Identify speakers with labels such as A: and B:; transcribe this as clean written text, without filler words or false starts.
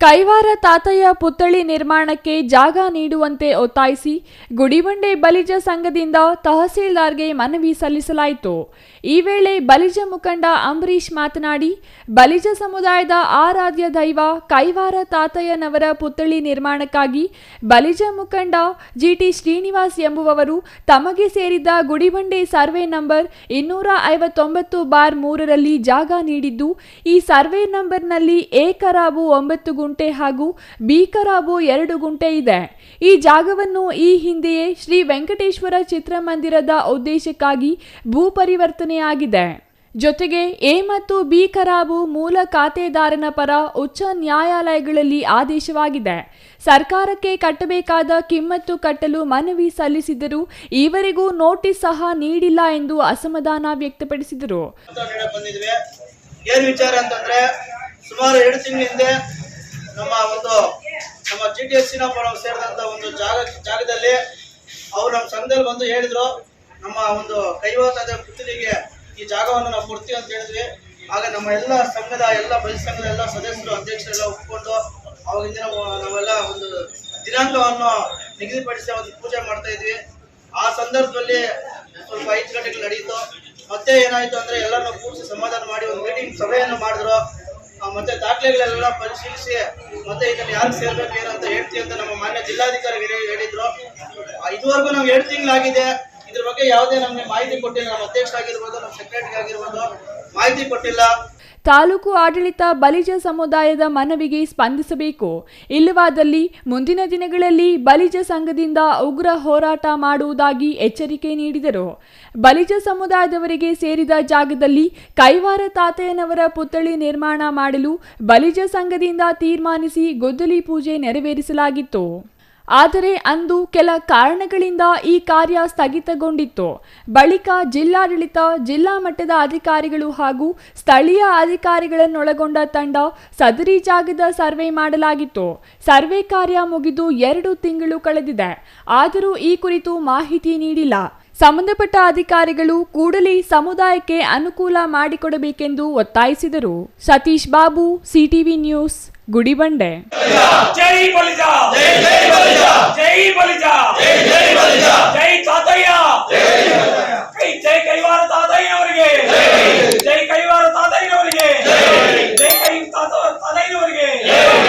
A: ಕೈವಾರ ತಾತಯ್ಯ ಪುತ್ಥಳಿ ನಿರ್ಮಾಣಕ್ಕೆ ಜಾಗ ನೀಡುವಂತೆ ಒತ್ತಾಯಿಸಿ ಗುಡಿಬಂಡೆ ಬಲಿಜ ಸಂಘದಿಂದ ತಹಸೀಲ್ದಾರ್ಗೆ ಮನವಿ ಸಲ್ಲಿಸಲಾಯಿತು. ಈ ವೇಳೆ ಬಲಿಜ ಮುಖಂಡ ಅಂಬರೀಶ್ ಮಾತನಾಡಿ, ಬಲಿಜ ಸಮುದಾಯದ ಆರಾಧ್ಯ ದೈವ ಕೈವಾರ ತಾತಯ್ಯನವರ ಪುತ್ಥಳಿ ನಿರ್ಮಾಣಕ್ಕಾಗಿ ಬಲಿಜ ಮುಖಂಡ ಜಿಟಿ ಶ್ರೀನಿವಾಸ್ ಎಂಬುವವರು ತಮಗೆ ಸೇರಿದ ಗುಡಿಬಂಡೆ ಸರ್ವೆ ನಂಬರ್ 259/3ರಲ್ಲಿ ಜಾಗ ನೀಡಿದ್ದು, ಈ ಸರ್ವೆ ನಂಬರ್ನಲ್ಲಿ ಎ ಖರಾಬು 9 ಗುಂಟೆ ಹಾಗೂ ಬಿ ಖರಾಬು 2 ಗುಂಟೆ ಇದೆ. ಈ ಜಾಗವನ್ನು ಈ ಹಿಂದೆಯೇ ಶ್ರೀ ವೆಂಕಟೇಶ್ವರ ಚಿತ್ರಮಂದಿರದ ಉದ್ದೇಶಕ್ಕಾಗಿ ಭೂ ಪರಿವರ್ತನೆಯಾಗಿದೆ. ಜೊತೆಗೆ ಎ ಮತ್ತು ಬಿ ಖರಾಬು ಮೂಲ ಖಾತೆದಾರನ ಪರ ಉಚ್ಚ ನ್ಯಾಯಾಲಯಗಳಲ್ಲಿ ಆದೇಶವಾಗಿದೆ. ಸರ್ಕಾರಕ್ಕೆ ಕಟ್ಟಬೇಕಾದ ಕಿಮ್ಮತ್ತು ಕಟ್ಟಲು ಮನವಿ ಸಲ್ಲಿಸಿದರೂ ಈವರೆಗೂ ನೋಟಿಸ್ ಸಹ ನೀಡಿಲ್ಲ ಎಂದು ಅಸಮಾಧಾನ ವ್ಯಕ್ತಪಡಿಸಿದರು.
B: ಸುಮಾರು 2 ತಿಂಗಳ ಹಿಂದೆ ನಮ್ಮ GTS ಸೇರಿದಂತ ಒಂದು ಜಾಗದಲ್ಲಿ ಅವರು ನಮ್ಮ ಸಂಘದಲ್ಲಿ ಬಂದು ಹೇಳಿದ್ರು, ನಮ್ಮ ಒಂದು ಕೈವಾರದ ಪುತ್ಥಳಿಗೆ ಈ ಜಾಗವನ್ನು ನಾವು ಕೊಡ್ತೀವಿ ಅಂತ ಹೇಳಿದ್ವಿ. ಆಗ ನಮ್ಮ ಎಲ್ಲ ಸಂಘದ ಬಲಿಜ ಸಂಘದ ಎಲ್ಲ ಸದಸ್ಯರು ಅಧ್ಯಕ್ಷರೆಲ್ಲ ಒಪ್ಪಿಕೊಂಡು ಅವಾಗಿಂದ ನಾವೆಲ್ಲ ಒಂದು ದಿನಾಂಕವನ್ನು ನಿಗದಿಪಡಿಸಿ ಒಂದು ಪೂಜೆ ಮಾಡ್ತಾ ಇದ್ವಿ. ಆ ಸಂದರ್ಭದಲ್ಲಿ ಸ್ವಲ್ಪ 5 ಗಂಟೆಗಳು ನಡೆಯಿತು. ಮತ್ತೆ ಏನಾಯ್ತು ಅಂದ್ರೆ ಎಲ್ಲರನ್ನ ಕೂರಿಸಿ ಸಮಾಧಾನ ಮಾಡಿ ಒಂದು ಮೀಟಿಂಗ್ ಸಭೆಯನ್ನು ಮಾಡಿದ್ರು. ಮತ್ತೆ ದಾಖಲೆಗಳೆಲ್ಲ ಪರಿಶೀಲಿಸಿ ಮತ್ತೆ ಇದನ್ನು ಯಾರು ಸೇರ್ಬೇಕು ಏನಂತ ಹೇಳ್ತೀವಿ ಅಂತ ನಮ್ಮ ಮಾನ್ಯ ಜಿಲ್ಲಾಧಿಕಾರಿಗಳು ಹೇಳಿದ್ರು. ಇದುವರೆಗೂ ನಾವು 2 ತಿಂಗಳಾಗಿದೆ. ಇದ್ರ ಬಗ್ಗೆ ಯಾವುದೇ ನಮಗೆ ಮಾಹಿತಿ ಕೊಟ್ಟಿಲ್ಲ. ನಮ್ಮ ಅಧ್ಯಕ್ಷ ಆಗಿರ್ಬೋದು, ನಮ್ಮ ಸೆಕ್ರೆಟರಿ ಆಗಿರ್ಬೋದು, ಮಾಹಿತಿ ಕೊಟ್ಟಿಲ್ಲ.
A: ತಾಲೂಕು ಆಡಳಿತ ಬಲಿಜ ಸಮುದಾಯದ ಮನವಿಗೆ ಸ್ಪಂದಿಸಬೇಕು. ಇಲ್ಲವಾದಲ್ಲಿ ಮುಂದಿನ ದಿನಗಳಲ್ಲಿ ಬಲಿಜ ಸಂಘದಿಂದ ಉಗ್ರ ಹೋರಾಟ ಮಾಡುವುದಾಗಿ ಎಚ್ಚರಿಕೆ ನೀಡಿದರು. ಬಲಿಜ ಸಮುದಾಯದವರಿಗೆ ಸೇರಿದ ಜಾಗದಲ್ಲಿ ಕೈವಾರ ತಾತಯ್ಯನವರ ಪುತ್ಥಳಿ ನಿರ್ಮಾಣ ಮಾಡಲು ಬಲಿಜ ಸಂಘದಿಂದ ತೀರ್ಮಾನಿಸಿ ಗುದ್ದಲಿ ಪೂಜೆ ನೆರವೇರಿಸಲಾಗಿತ್ತು. ಆದರೆ ಅಂದು ಕೆಲ ಕಾರಣಗಳಿಂದ ಈ ಕಾರ್ಯ ಸ್ಥಗಿತಗೊಂಡಿತ್ತು. ಬಳಿಕ ಜಿಲ್ಲಾಡಳಿತ, ಜಿಲ್ಲಾ ಮಟ್ಟದ ಅಧಿಕಾರಿಗಳು ಹಾಗೂ ಸ್ಥಳೀಯ ಅಧಿಕಾರಿಗಳನ್ನೊಳಗೊಂಡ ತಂಡ ಸದರಿ ಜಾಗದ ಸರ್ವೆ ಮಾಡಲಾಗಿತ್ತು. ಸರ್ವೆ ಕಾರ್ಯ ಮುಗಿದು 2 ತಿಂಗಳು ಕಳೆದಿದೆ. ಆದರೂ ಈ ಕುರಿತು ಮಾಹಿತಿ ನೀಡಿಲ್ಲ. ಸಂಬಂಧಪಟ್ಟ ಅಧಿಕಾರಿಗಳು ಕೂಡಲೇ ಸಮುದಾಯಕ್ಕೆ ಅನುಕೂಲ ಮಾಡಿಕೊಡಬೇಕೆಂದು ಒತ್ತಾಯಿಸಿದರು. Satish Babu, CTV news, Gudibande.
C: ಜೈ ಬಲಿಜ.